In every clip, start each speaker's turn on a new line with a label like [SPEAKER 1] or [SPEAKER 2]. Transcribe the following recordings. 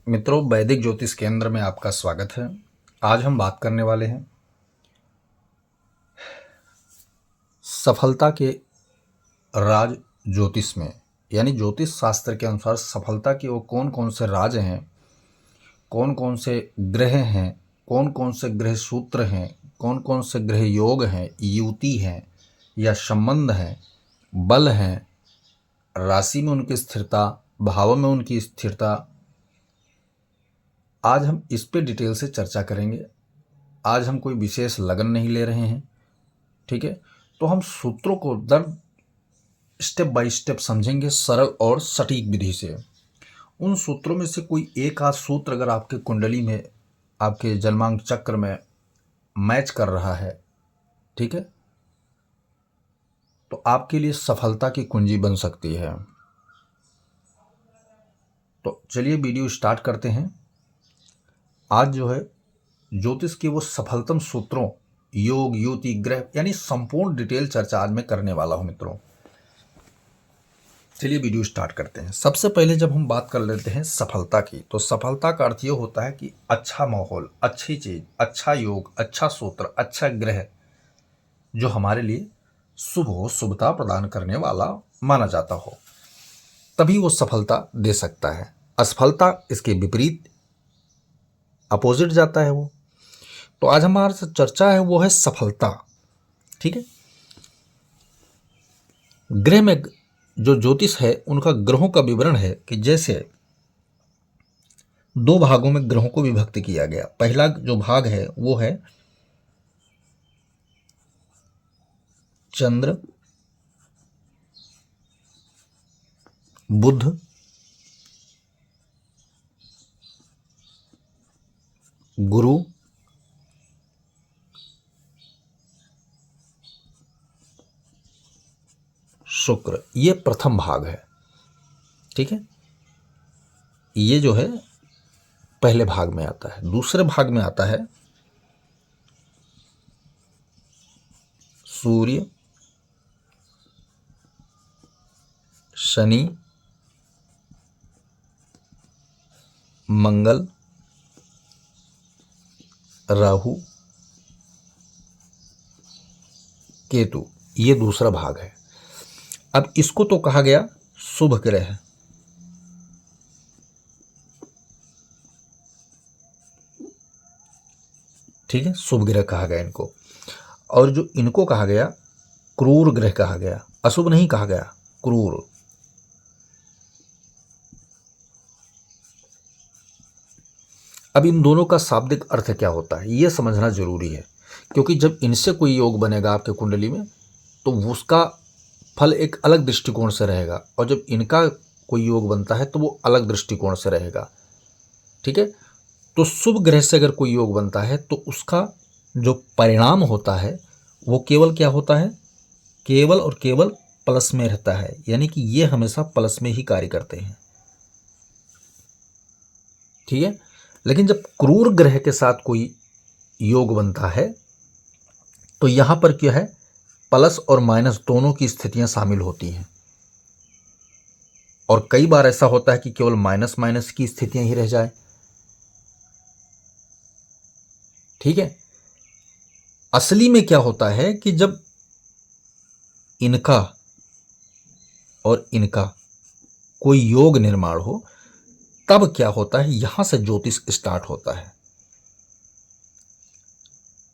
[SPEAKER 1] मित्रों, वैदिक ज्योतिष केंद्र में आपका स्वागत है। आज हम बात करने वाले हैं सफलता के राज ज्योतिष में, यानी ज्योतिष शास्त्र के अनुसार सफलता के वो कौन कौन से राज हैं, कौन कौन से ग्रह हैं, कौन कौन से ग्रह सूत्र हैं, कौन कौन से ग्रह योग हैं, युति हैं या संबंध हैं, बल हैं, राशि में उनकी स्थिरता, भाव में उनकी स्थिरता। आज हम इस पे डिटेल से चर्चा करेंगे। आज हम कोई विशेष लगन नहीं ले रहे हैं, ठीक है। तो हम सूत्रों को दर स्टेप बाय स्टेप समझेंगे सरल और सटीक विधि से। उन सूत्रों में से कोई एक आध सूत्र अगर आपके कुंडली में, आपके जन्मांक चक्र में मैच कर रहा है, ठीक है, तो आपके लिए सफलता की कुंजी बन सकती है। तो चलिए वीडियो स्टार्ट करते हैं। आज जो है ज्योतिष के वो सफलतम सूत्रों, योग, युति, ग्रह, यानी संपूर्ण डिटेल चर्चा आज मैं करने वाला हूं मित्रों। चलिए वीडियो स्टार्ट करते हैं। सबसे पहले जब हम बात कर लेते हैं सफलता की, तो सफलता का अर्थ ये होता है कि अच्छा माहौल, अच्छी चीज, अच्छा योग, अच्छा सूत्र, अच्छा ग्रह जो हमारे लिए शुभ हो, शुभता प्रदान करने वाला माना जाता हो, तभी वो सफलता दे सकता है। असफलता इसके विपरीत, अपोजिट जाता है वो। तो आज हमारा जो चर्चा है वो है सफलता, ठीक है। ग्रह में जो ज्योतिष है उनका ग्रहों का विवरण है कि जैसे दो भागों में ग्रहों को विभक्त किया गया। पहला जो भाग है वो है चंद्र, बुध, गुरु, शुक्र। ये प्रथम भाग है, ठीक है। ये जो है पहले भाग में आता है। दूसरे भाग में आता है सूर्य, शनि, मंगल, राहु, केतु। ये दूसरा भाग है। अब इसको तो कहा गया शुभ ग्रह, ठीक है, शुभ ग्रह कहा गया इनको। और जो इनको कहा गया क्रूर ग्रह कहा गया, अशुभ नहीं कहा गया, क्रूर। अब इन दोनों का शाब्दिक अर्थ क्या होता है यह समझना जरूरी है, क्योंकि जब इनसे कोई योग बनेगा आपके कुंडली में तो उसका फल एक अलग दृष्टिकोण से रहेगा, और जब इनका कोई योग बनता है तो वो अलग दृष्टिकोण से रहेगा, ठीक है। तो शुभ ग्रह से अगर कोई योग बनता है तो उसका जो परिणाम होता है वो केवल क्या होता है, केवल और केवल प्लस में रहता है, यानी कि ये हमेशा प्लस में ही कार्य करते हैं, ठीक है। लेकिन जब क्रूर ग्रह के साथ कोई योग बनता है तो यहां पर क्या है, प्लस और माइनस दोनों की स्थितियां शामिल होती हैं, और कई बार ऐसा होता है कि केवल माइनस माइनस की स्थितियां ही रह जाए, ठीक है। असली में क्या होता है कि जब इनका और इनका कोई योग निर्माण हो तब क्या होता है, यहां से ज्योतिष स्टार्ट होता है।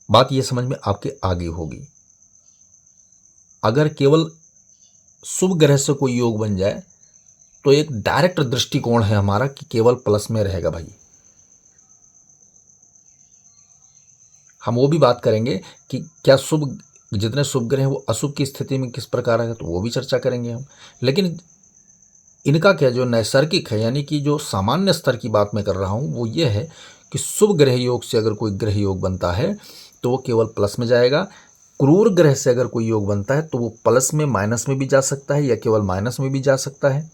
[SPEAKER 1] बात यह समझ में आपके आगे होगी। अगर केवल शुभ ग्रह से कोई योग बन जाए तो एक डायरेक्ट दृष्टिकोण है हमारा कि केवल प्लस में रहेगा भाई। हम वो भी बात करेंगे कि क्या शुभ, जितने शुभ ग्रह हैं वो अशुभ की स्थिति में किस प्रकार है, तो वो भी चर्चा करेंगे हम। लेकिन इनका क्या जो नैसर्गिक है, यानी कि जो सामान्य स्तर की बात मैं कर रहा हूं वो ये है कि शुभ ग्रह योग से अगर कोई ग्रह योग बनता है तो वो केवल प्लस में जाएगा। क्रूर ग्रह से अगर कोई योग बनता है तो वो प्लस में, माइनस में भी जा सकता है या केवल माइनस में भी जा सकता है।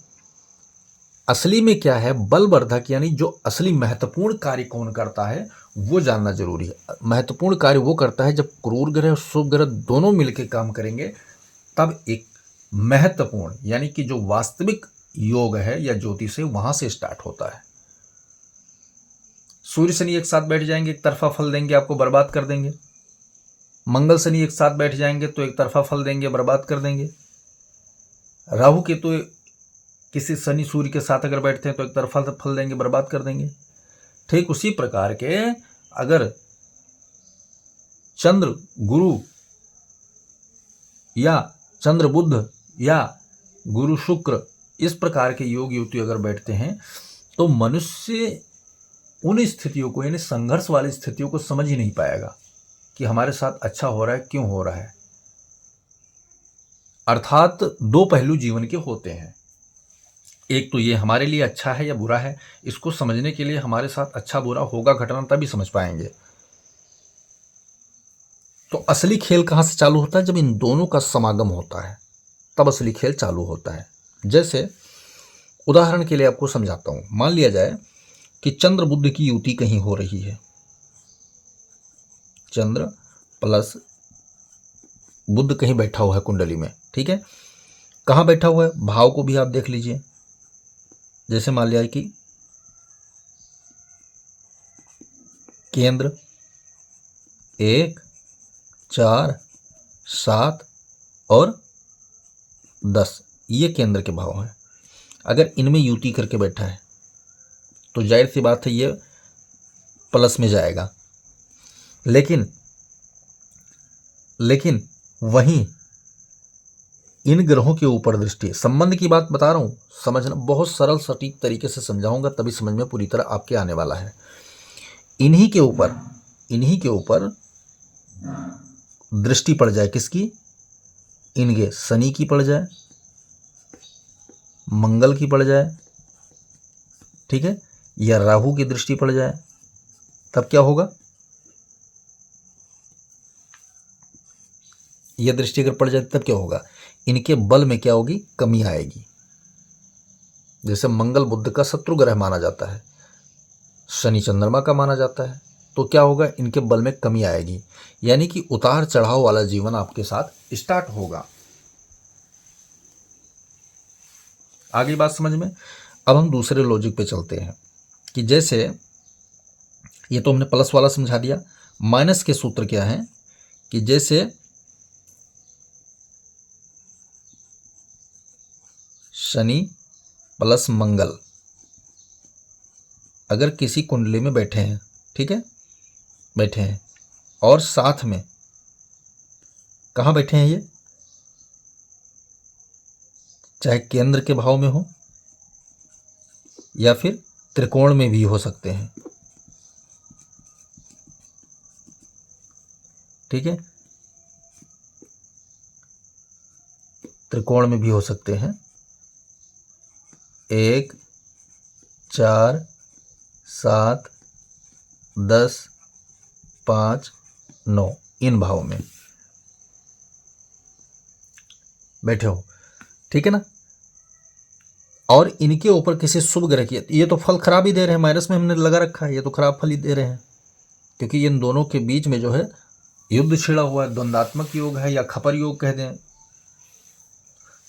[SPEAKER 1] असली में क्या है, बलवर्धक यानी जो असली महत्वपूर्ण कार्य कौन करता है वो जानना जरूरी है। महत्वपूर्ण कार्य वो करता है जब क्रूर ग्रह और शुभ ग्रह दोनों मिलकर काम करेंगे, तब एक महत्वपूर्ण यानी कि जो वास्तविक योग है या ज्योतिष है वहां से स्टार्ट होता है। सूर्य शनि एक साथ बैठ जाएंगे, एक तरफा फल देंगे, आपको बर्बाद कर देंगे। मंगल शनि एक साथ बैठ जाएंगे तो एक तरफा फल देंगे, बर्बाद कर देंगे। राहु केतु किसी शनि सूर्य के साथ अगर बैठते हैं तो एक तरफा फल देंगे, बर्बाद कर देंगे। ठीक उसी प्रकार के अगर चंद्र गुरु या चंद्र बुध या गुरु शुक्र इस प्रकार के योग युति अगर बैठते हैं तो मनुष्य उन स्थितियों को, यानी संघर्ष वाली स्थितियों को समझ ही नहीं पाएगा कि हमारे साथ अच्छा हो रहा है, क्यों हो रहा है। अर्थात दो पहलू जीवन के होते हैं, एक तो ये हमारे लिए अच्छा है या बुरा है, इसको समझने के लिए हमारे साथ अच्छा बुरा होगा घटना तभी समझ पाएंगे। तो असली खेल कहाँ से चालू होता है? जब इन दोनों का समागम होता है तब असली खेल चालू होता है। जैसे उदाहरण के लिए आपको समझाता हूं। मान लिया जाए कि चंद्र बुध की युति कहीं हो रही है, चंद्र प्लस बुध कहीं बैठा हुआ है कुंडली में, ठीक है। कहाँ बैठा हुआ है? भाव को भी आप देख लीजिए। जैसे मान लिया कि केंद्र 1, 4, 7 और 10 ये केंद्र के भाव हैं। अगर इनमें युति करके बैठा है तो जाहिर सी बात है ये प्लस में जाएगा। लेकिन वहीं इन ग्रहों के ऊपर दृष्टि, संबंध की बात बता रहा हूं, समझना बहुत सरल सटीक तरीके से समझाऊंगा तभी समझ में पूरी तरह आपके आने वाला है। इन्हीं के ऊपर दृष्टि पड़ जाए, किसकी? इनके शनि की पड़ जाए, मंगल की पड़ जाए, ठीक है, या राहु की दृष्टि पड़ जाए, तब क्या होगा? यह दृष्टि अगर पड़ जाए तब क्या होगा? इनके बल में क्या होगी? कमी आएगी। जैसे मंगल बुध का शत्रु ग्रह माना जाता है, शनि चंद्रमा का माना जाता है, तो क्या होगा? इनके बल में कमी आएगी, यानी कि उतार चढ़ाव वाला जीवन आपके साथ स्टार्ट होगा। आगे बात समझ में। अब हम दूसरे लॉजिक पे चलते हैं कि जैसे ये तो हमने प्लस वाला समझा दिया, माइनस के सूत्र क्या है कि जैसे शनि प्लस मंगल अगर किसी कुंडली में बैठे हैं, ठीक है, बैठे हैं और साथ में कहाँ बैठे हैं? ये चाहे केंद्र के भाव में हो या फिर त्रिकोण में भी हो सकते हैं, ठीक है, त्रिकोण में भी हो सकते हैं। 1, 4, 7, 10, 5, 9 इन भावों में बैठे हो, ठीक है ना। और इनके ऊपर किसी शुभ ग्रह की, ये तो फल खराब ही दे रहे हैं, माइनस में हमने लगा रखा है, ये तो खराब फल ही दे रहे हैं, क्योंकि इन दोनों के बीच में जो है युद्ध छिड़ा हुआ है, द्वंद्वात्मक योग है या खपर योग कह दें।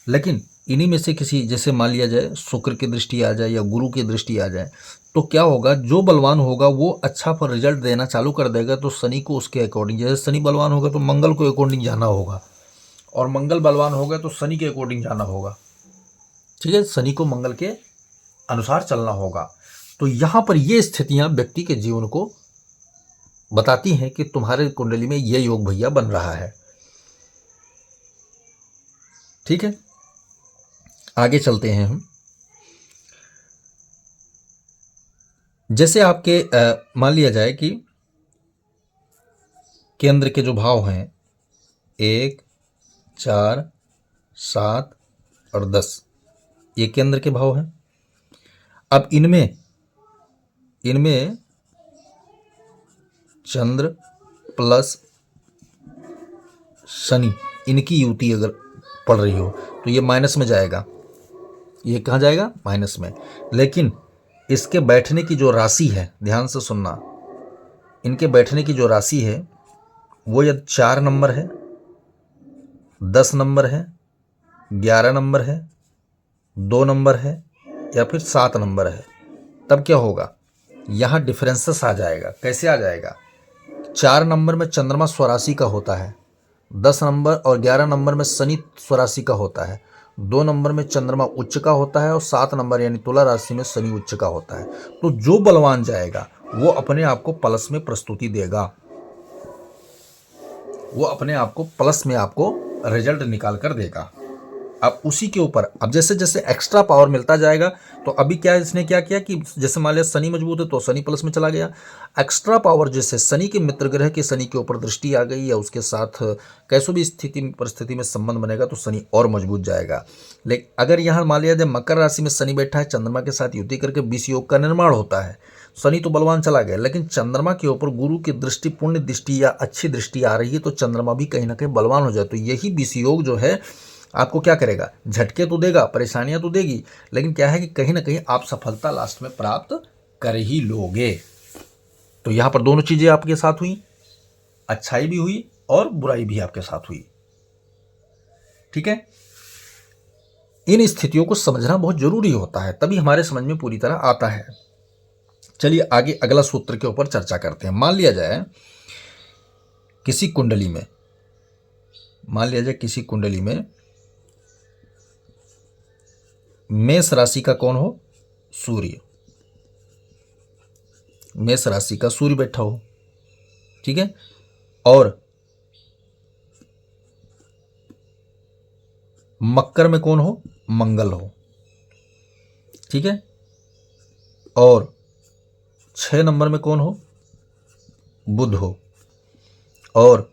[SPEAKER 1] लेकिन इन्हीं में से किसी, जैसे मान लिया जाए शुक्र की दृष्टि आ जाए या गुरु की दृष्टि आ जाए, तो क्या होगा? जो बलवान होगा वो अच्छा पर रिजल्ट देना चालू कर देगा, तो शनि को उसके अकॉर्डिंग, जैसे शनि बलवान होगा तो मंगल को अकॉर्डिंग जाना होगा, और मंगल बलवान होगा तो शनि के अकॉर्डिंग जाना होगा, ठीक है, शनि को मंगल के अनुसार चलना होगा। तो यहाँ पर ये स्थितियाँ व्यक्ति के जीवन को बताती हैं कि तुम्हारे कुंडली में ये योग भैया बन रहा है, ठीक है। आगे चलते हैं हम। जैसे आपके मान लिया जाए कि केंद्र के जो भाव हैं 1, 4, 7 और 10 ये केंद्र के भाव हैं। अब इनमें चंद्र प्लस शनि इनकी युति अगर पड़ रही हो तो ये माइनस में जाएगा। ये कहाँ जाएगा? माइनस में। लेकिन इसके बैठने की जो राशि है, ध्यान से सुनना, इनके बैठने की जो राशि है वो यदि 4 नंबर है, 10 नंबर है, 11 नंबर है, 2 नंबर है या फिर 7 नंबर है, तब क्या होगा? यहाँ डिफरेंसेस आ जाएगा। कैसे आ जाएगा? 4 नंबर में चंद्रमा स्वराशि का होता है, 10 नंबर और 11 नंबर में शनि स्वराशि का होता है, 2 नंबर में चंद्रमा उच्च का होता है और 7 नंबर यानी तुला राशि में शनि उच्च का होता है। तो जो बलवान जाएगा वो अपने आप को प्लस में प्रस्तुति देगा, वो अपने आप को प्लस में आपको रिजल्ट निकाल कर देगा। अब उसी के ऊपर अब जैसे जैसे एक्स्ट्रा पावर मिलता जाएगा, तो अभी क्या इसने क्या किया कि जैसे मान लिया शनि मजबूत है तो शनि प्लस में चला गया। एक्स्ट्रा पावर जैसे शनि के मित्र ग्रह के शनि के ऊपर दृष्टि आ गई या उसके साथ कैसो भी स्थिति परिस्थिति में संबंध बनेगा तो शनि और मजबूत जाएगा। लेकिन अगर यहाँ मान लिया जब मकर राशि में शनि बैठा है, चंद्रमा के साथ युति करके विष योग का निर्माण होता है, शनि तो बलवान चला गया, लेकिन चंद्रमा के ऊपर गुरु की दृष्टि, पुण्य दृष्टि या अच्छी दृष्टि आ रही है तो चंद्रमा भी कहीं ना कहीं बलवान हो जाए। तो यही विष योग जो है आपको क्या करेगा, झटके तो देगा, परेशानियां तो देगी, लेकिन क्या है कि कहीं ना कहीं आप सफलता लास्ट में प्राप्त कर ही लोगे। तो यहां पर दोनों चीजें आपके साथ हुई, अच्छाई भी हुई और बुराई भी आपके साथ हुई। ठीक है, इन स्थितियों को समझना बहुत जरूरी होता है, तभी हमारे समझ में पूरी तरह आता है। चलिए आगे अगला सूत्र के ऊपर चर्चा करते हैं। मान लिया जाए किसी कुंडली में, मेष राशि का कौन हो, सूर्य, मेष राशि का सूर्य बैठा हो, ठीक है, और मकर में कौन हो, मंगल हो, ठीक है, और 6 नंबर में कौन हो, बुध हो, और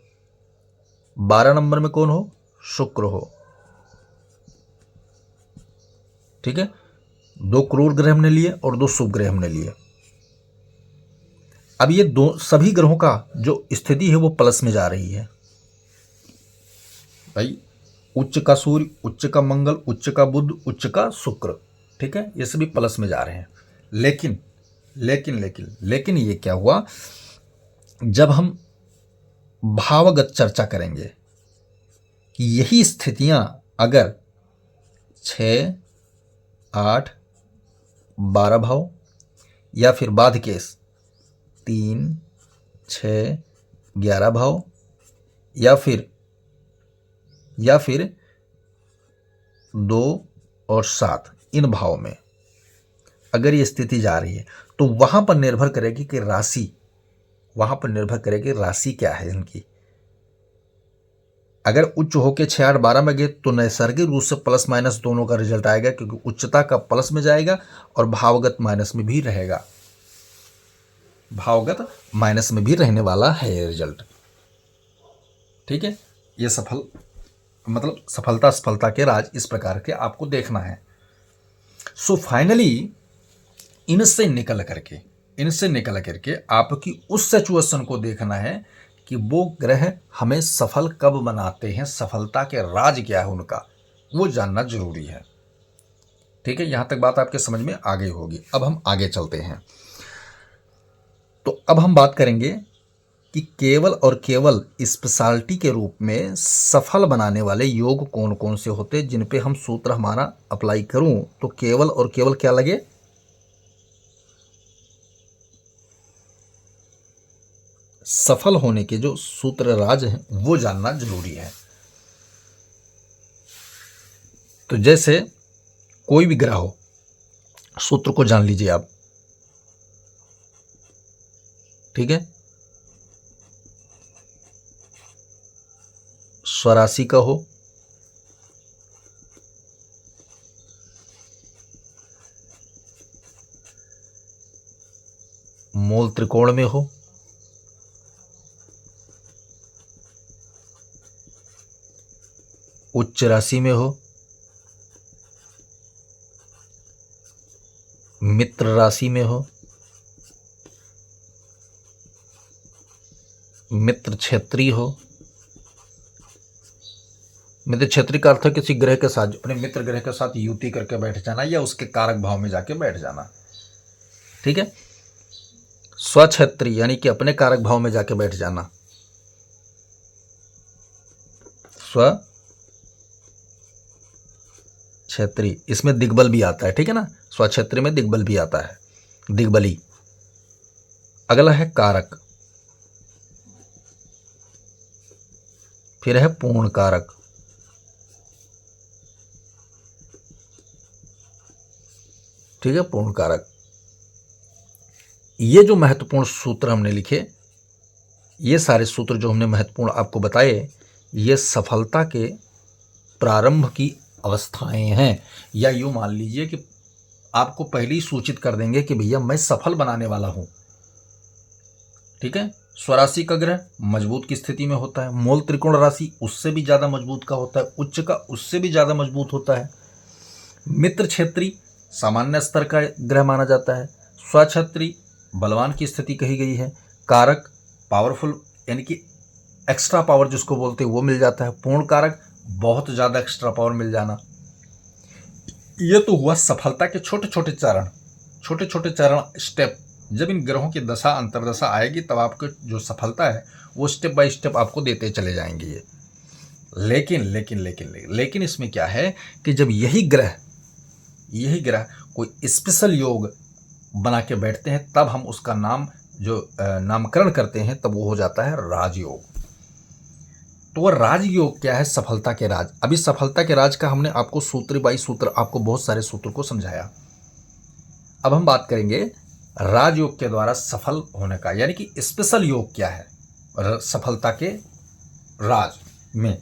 [SPEAKER 1] 12 नंबर में कौन हो, शुक्र हो। ठीक है, 2 क्रूर ग्रह हमने लिए और 2 शुभ ग्रह हमने लिए। अब ये दो सभी ग्रहों का जो स्थिति है वो प्लस में जा रही है भाई। उच्च का सूर्य, उच्च का मंगल, उच्च का बुध, उच्च का शुक्र, ठीक है, ये सभी प्लस में जा रहे हैं। लेकिन लेकिन लेकिन लेकिन ये क्या हुआ, जब हम भावगत चर्चा करेंगे कि यही स्थितियां अगर 6, 8, 12 भाव या फिर बाध केस 3, 6, 11 भाव या फिर 2 और 7 इन भाव में अगर ये स्थिति जा रही है तो वहां पर निर्भर करेगी कि राशि, क्या है इनकी। अगर उच्च होकर 6, 8, 12 में गए तो नैसर्गिक रूप से प्लस माइनस दोनों का रिजल्ट आएगा, क्योंकि उच्चता का प्लस में जाएगा और भावगत माइनस में भी रहेगा, भावगत माइनस में भी रहने वाला है रिजल्ट। ठीक है, ये सफलता के राज इस प्रकार के आपको देखना है। सो फाइनली इनसे निकल करके आपकी उस सिचुएशन को देखना है कि वो ग्रह हमें सफल कब बनाते हैं, सफलता के राज क्या है उनका, वो जानना जरूरी है। ठीक है, यहां तक बात आपके समझ में आ गई होगी। अब हम आगे चलते हैं। तो अब हम बात करेंगे कि केवल और केवल स्पेशलिटी के रूप में सफल बनाने वाले योग कौन कौन से होते हैं, जिन पे हम सूत्र हमारा अप्लाई करूं तो केवल और केवल क्या लगे, सफल होने के जो सूत्र राज हैं वो जानना जरूरी है। तो जैसे कोई भी ग्रह हो, सूत्र को जान लीजिए आप। ठीक है, स्वराशि का हो, मूल त्रिकोण में हो, उच्च राशि में हो, मित्र राशि में हो, मित्र क्षेत्री हो। मित्र क्षेत्री का अर्थ है किसी ग्रह के साथ, अपने मित्र ग्रह के साथ युति करके बैठ जाना या उसके कारक भाव में जाके बैठ जाना। ठीक है, स्वक्षेत्री यानी कि अपने कारक भाव में जाके बैठ जाना, स्व क्षेत्री, इसमें दिग्बल भी आता है। ठीक है ना, स्वक्षेत्री में दिग्बल भी आता है, दिग्बली। अगला है कारक, फिर है पूर्ण कारक, ठीक है, पूर्ण कारक। ये जो महत्वपूर्ण सूत्र हमने लिखे, ये सारे सूत्र जो हमने महत्वपूर्ण आपको बताए, ये सफलता के प्रारंभ की अवस्थाएं हैं, या यूं मान लीजिए कि आपको पहले ही सूचित कर देंगे कि भैया मैं सफल बनाने वाला हूं। ठीक है, स्वराशि का ग्रह मजबूत की स्थिति में होता है, मूल त्रिकोण राशि उससे भी ज्यादा मजबूत का होता है, उच्च का उससे भी ज्यादा मजबूत होता है, मित्र क्षेत्री सामान्य स्तर का ग्रह माना जाता है, स्वक्षेत्री बलवान की स्थिति कही गई है, कारक पावरफुल यानी कि एक्स्ट्रा पावर जिसको बोलते हैं वो मिल जाता है, पूर्ण कारक बहुत ज़्यादा एक्स्ट्रा पावर मिल जाना। ये तो हुआ सफलता के छोटे छोटे चरण, छोटे छोटे चरण स्टेप। जब इन ग्रहों की दशा अंतरदशा आएगी तब आपको जो सफलता है वो स्टेप बाय स्टेप आपको देते चले जाएंगे ये। लेकिन लेकिन लेकिन लेकिन लेकिन इसमें क्या है कि जब यही ग्रह कोई स्पेशल योग बना के बैठते हैं तब हम उसका नाम जो नामकरण करते हैं तब वो हो जाता है राजयोग। तो वह राजयोग क्या है? सफलता के राज। अभी सफलता के राज का हमने आपको सूत्र बाई सूत्र आपको बहुत सारे सूत्र को समझाया। अब हम बात करेंगे राजयोग के द्वारा सफल होने का, यानी कि स्पेशल योग क्या है सफलता के राज में।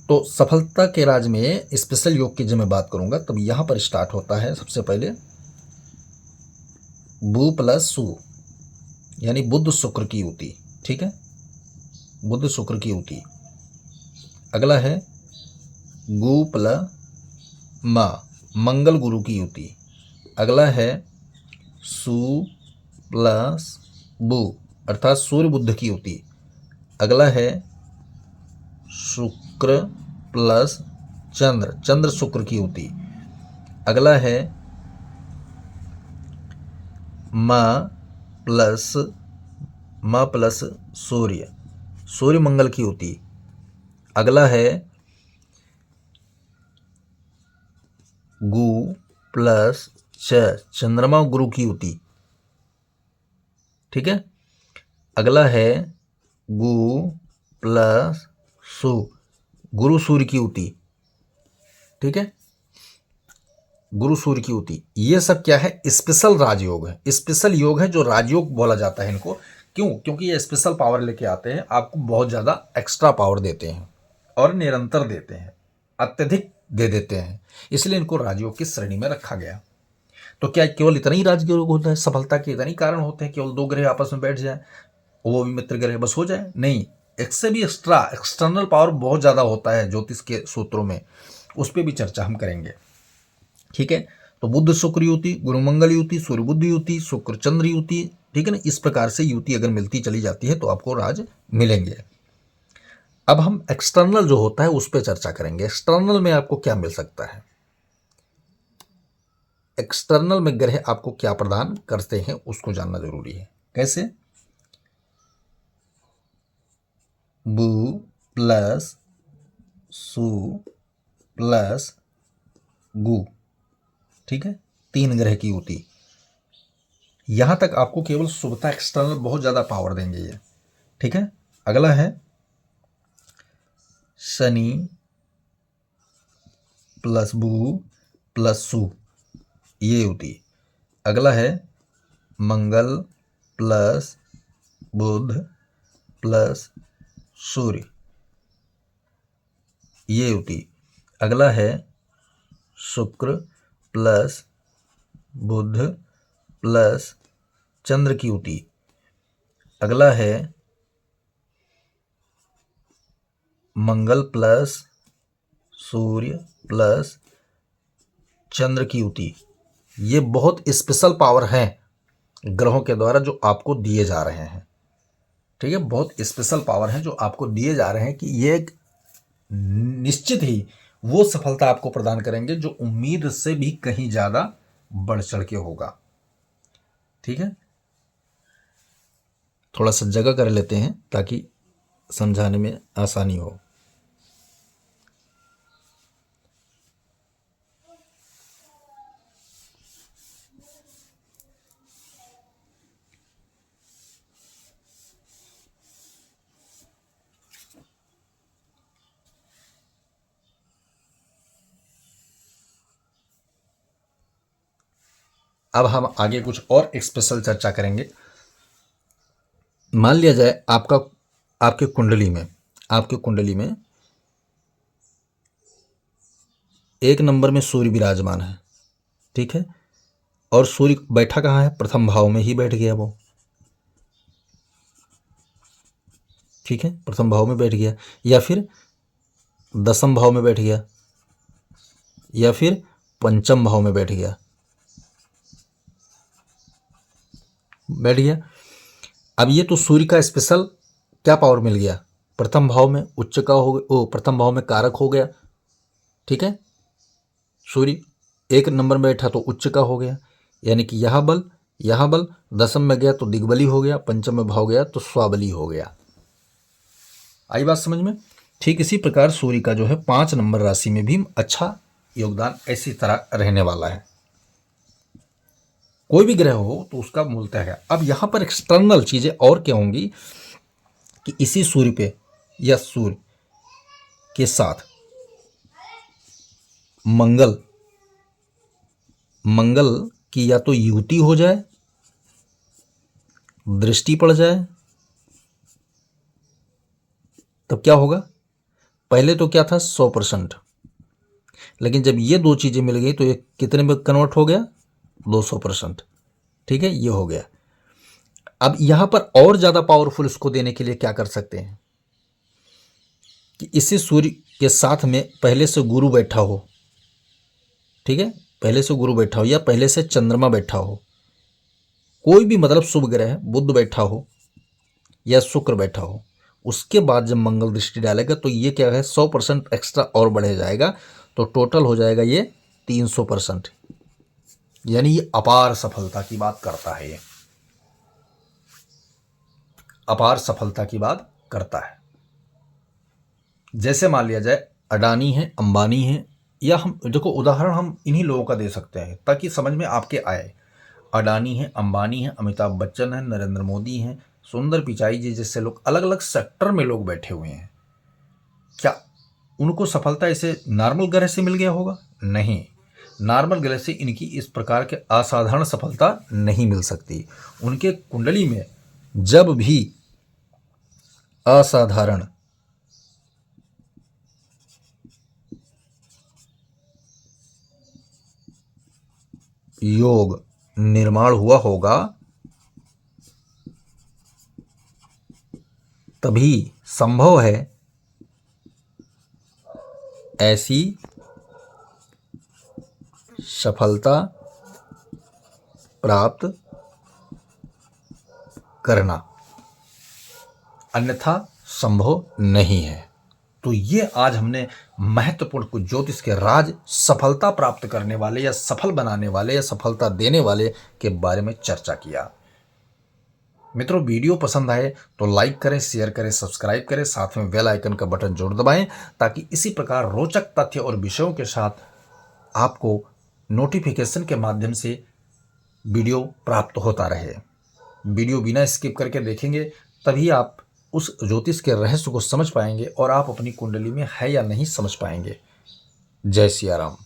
[SPEAKER 1] तो सफलता के राज में स्पेशल योग की जब मैं बात करूंगा तब यहां पर स्टार्ट होता है सबसे पहले बु प्लस सु, यानी बुध शुक्र की युति। ठीक है, बुध शुक्र की युति। अगला है गु प्लस मा, मंगल गुरु की युति। अगला है सु प्लस बु अर्थात सूर्य बुध की युति। अगला है शुक्र प्लस चंद्र, चंद्र शुक्र की युति। अगला है माँ प्लस सूर्य, सूर्य मंगल की युति। अगला है गु प्लस चंद्रमा गुरु की युति। ठीक है, अगला है गु प्लस सु, गुरु सूर्य की युति। ठीक है, गुरु सूर्य की युति। ये सब क्या है? स्पेशल राजयोग है, स्पेशल योग है जो राजयोग बोला जाता है इनको। क्यों? क्योंकि ये स्पेशल पावर लेके आते हैं, आपको बहुत ज्यादा एक्स्ट्रा पावर देते हैं और निरंतर देते हैं, अत्यधिक दे देते हैं, इसलिए इनको राजयोग की श्रेणी में रखा गया। तो क्या केवल इतना ही राजयोग होता है? सफलता के इतने ही कारण होते हैं? केवल दो ग्रह आपस में बैठ जाए, वो भी मित्र ग्रह, बस हो जाए? नहीं, इससे भी एक्स्ट्रा एक्सटर्नल पावर बहुत ज़्यादा होता है ज्योतिष के सूत्रों में, उस पर भी चर्चा हम करेंगे। ठीक है, तो बुध शुक्र युति, गुरु मंगल युति, सूर्य बुध युति, शुक्र चंद्र युति। ठीक है ना, इस प्रकार से युति अगर मिलती चली जाती है तो आपको राज मिलेंगे। अब हम एक्सटर्नल जो होता है उस पर चर्चा करेंगे। एक्सटर्नल में आपको क्या मिल सकता है? एक्सटर्नल में ग्रह आपको क्या प्रदान करते हैं उसको जानना जरूरी है। कैसे? बु प्लस सु प्लस गु। ठीक है, तीन ग्रह की युति। यहां तक आपको केवल शुभता एक्सटर्नल बहुत ज्यादा पावर देंगे ये। ठीक है, अगला है शनि प्लस बु प्लस सु, ये युति। अगला है मंगल प्लस बुध प्लस सूर्य, ये युति। अगला है शुक्र प्लस बुध प्लस चंद्र की युति। अगला है मंगल प्लस सूर्य प्लस चंद्र की युति। ये बहुत स्पेशल पावर हैं ग्रहों के द्वारा जो आपको दिए जा रहे हैं। ठीक है, बहुत स्पेशल पावर हैं जो आपको दिए जा रहे हैं कि ये एक निश्चित ही वो सफलता आपको प्रदान करेंगे जो उम्मीद से भी कहीं ज्यादा बढ़ चढ़ के होगा। ठीक है, थोड़ा सा जगह कर लेते हैं ताकि समझाने में आसानी हो। अब हम आगे कुछ और स्पेशल चर्चा करेंगे। मान लिया जाए आपके कुंडली में 1 नंबर में सूर्य विराजमान है, ठीक है, और सूर्य बैठा कहाँ है? प्रथम भाव में ही बैठ गया वो, ठीक है, प्रथम भाव में बैठ गया, या फिर 10वें भाव में बैठ गया, या फिर 5वें भाव में बैठ गया। अब ये तो सूर्य का स्पेशल क्या पावर मिल गया? प्रथम भाव में उच्च का हो गया, प्रथम भाव में कारक हो गया, ठीक है। सूर्य 1 नंबर में बैठा तो उच्च का हो गया, यानी कि यह बल 10वें में गया तो दिग्बली हो गया, 5वें भाव गया तो स्वाबली हो गया। आई बात समझ में? ठीक इसी प्रकार सूर्य का जो है 5 नंबर राशि में भी अच्छा योगदान इसी तरह रहने वाला है। कोई भी ग्रह हो तो उसका मूलतः है। अब यहां पर एक्सटर्नल चीजें और क्या होंगी कि इसी सूर्य पे या सूर्य के साथ मंगल की या तो युति हो जाए, दृष्टि पड़ जाए, तब क्या होगा? पहले तो क्या था 100%, लेकिन जब ये दो चीजें मिल गई तो ये कितने में कन्वर्ट हो गया? 200%, ठीक है, ये हो गया। अब यहां पर और ज्यादा पावरफुल इसको देने के लिए क्या कर सकते हैं कि इसी सूर्य के साथ में पहले से गुरु बैठा हो, ठीक है, पहले से गुरु बैठा हो या पहले से चंद्रमा बैठा हो, कोई भी मतलब शुभ ग्रह, बुध बैठा हो या शुक्र बैठा हो, उसके बाद जब मंगल दृष्टि डालेगा तो ये क्या है 100% एक्स्ट्रा और बढ़ जाएगा, तो टोटल हो जाएगा ये 300%, यानी ये अपार सफलता की बात करता है। ये अपार सफलता की बात करता है। जैसे मान लिया जाए अडानी है, अंबानी है, या हम देखो उदाहरण हम इन्हीं लोगों का दे सकते हैं ताकि समझ में आपके आए। अडानी है, अंबानी है, अमिताभ बच्चन है, नरेंद्र मोदी हैं, सुंदर पिचाई जी जैसे लोग, अलग अलग सेक्टर में लोग बैठे हुए हैं। क्या उनको सफलता इसे नॉर्मल ग्रह से मिल गया होगा? नहीं, नॉर्मल ग्रह से इनकी इस प्रकार के असाधारण सफलता नहीं मिल सकती। उनके कुंडली में जब भी असाधारण योग निर्माण हुआ होगा तभी संभव है ऐसी सफलता प्राप्त करना, अन्यथा संभव नहीं है। तो ये आज हमने महत्वपूर्ण कुछ ज्योतिष के राज, सफलता प्राप्त करने वाले या सफल बनाने वाले या सफलता देने वाले के बारे में चर्चा किया। मित्रों, वीडियो पसंद आए तो लाइक करें, शेयर करें, सब्सक्राइब करें, साथ में बेल आइकन का बटन जरूर दबाएं ताकि इसी प्रकार रोचक तथ्य और विषयों के साथ आपको नोटिफिकेशन के माध्यम से वीडियो प्राप्त होता रहे। वीडियो बिना स्किप करके देखेंगे तभी आप उस ज्योतिष के रहस्य को समझ पाएंगे और आप अपनी कुंडली में है या नहीं समझ पाएंगे। जय सिया राम।